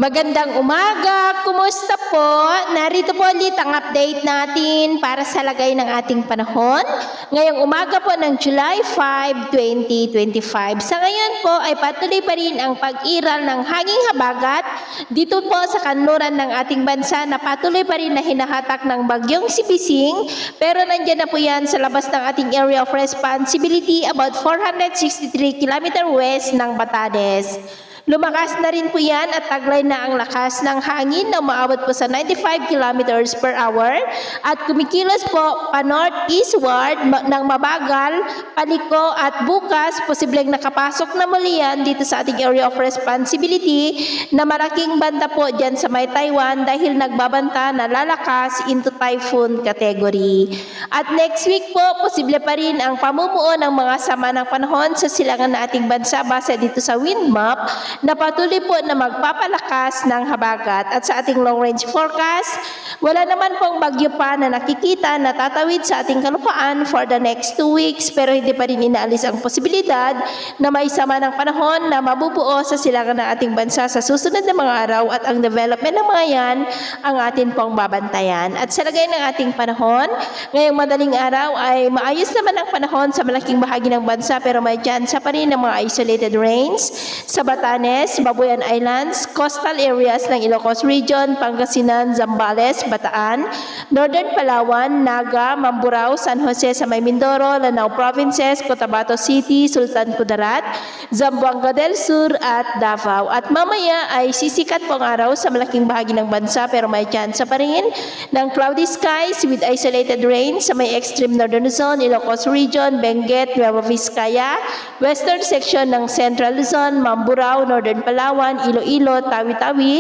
Magandang umaga! Kumusta po? Narito po ulit ang update natin para sa lagay ng ating panahon. Ngayong umaga po ng July 5, 2025. Sa ngayon po ay patuloy pa rin ang pag-iral ng hanging habagat dito po sa kanluran ng ating bansa na patuloy pa rin na hinahatak ng bagyong Sibising. Pero nandiyan na po yan sa labas ng ating area of responsibility about 463 km west ng Batanes. Lumakas na rin po yan at taglay na ang lakas ng hangin na umaabot po sa 95 kilometers per hour at kumikilos po pa north-eastward ng mabagal, paliko at bukas posibleng nakapasok na muli yan dito sa ating area of responsibility na malaking banta po dyan sa may Taiwan dahil nagbabanta na lalakas into typhoon category. At next week po, posible pa rin ang pamumuo ng mga sama ng panahon sa silangan na ating bansa base dito sa wind map na patuloy po na magpapalakas ng habagat. At sa ating long-range forecast, wala naman pong bagyo pa na nakikita na tatawid sa ating kalupaan for the next 2 weeks pero hindi pa rin inaalis ang posibilidad na may sama ng panahon na mabubuo sa silangan ng ating bansa sa susunod na mga araw at ang development ng mga yan ang atin pong babantayan. At sa lagay ng ating panahon, ngayong madaling araw ay maayos naman ang panahon sa malaking bahagi ng bansa pero may tsansa pa rin ng mga isolated rains sa Batanes, Babuyan Islands, coastal areas ng Ilocos Region, Pangasinan, Zambales, Bataan, Northern Palawan, Naga, Mamburao, San Jose sa may Mindoro, Lanao Provinces, Cotabato City, Sultan Kudarat, Zamboanga del Sur at Davao. At mamaya ay sisikat po ang araw sa malaking bahagi ng bansa pero may tsansa pa rin ng cloudy skies with isolated rain sa may extreme northern Luzon, Ilocos Region, Benguet, Nueva Vizcaya, western section ng Central Luzon, Mamburao, Northern Palawan, Iloilo, Tawi-Tawi,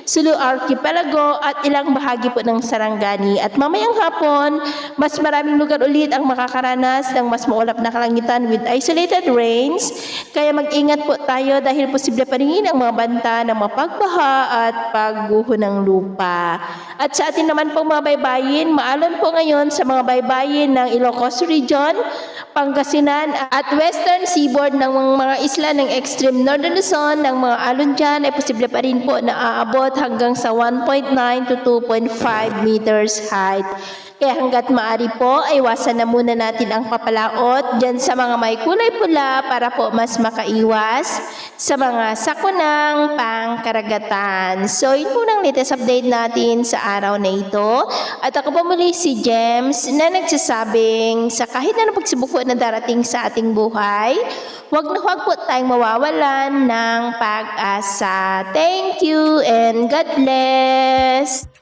Sulu Archipelago at ilang bahagi po ng Sarangani. At mamayang hapon, mas maraming lugar ulit ang makakaranas ng mas maulap na kalangitan with isolated rains. Kaya mag-ingat po tayo dahil posible pa rin ang mga banta ng mapagbaha at pagguho ng lupa. At sa atin naman pong mga baybayin, maalon po ngayon sa mga baybayin ng Ilocos Region, Pangasinan at western seaboard ng mga isla ng extreme northern Luzon ng mga alon dyan ay posible pa rin po na aabot hanggang sa 1.9 to 2.5 meters height. Kaya hanggat maaari po, ay iwasan na muna natin ang papalaot dyan sa mga may kulay pula para po mas makaiwas sa mga sakunang pangkaragatan. So, yun po ang latest update natin sa araw na ito. At ako po muli si James na nagsasabing sa kahit na pagsubok na darating sa ating buhay, huwag na huwag po tayong mawawalan ng pag-asa. Thank you and God bless!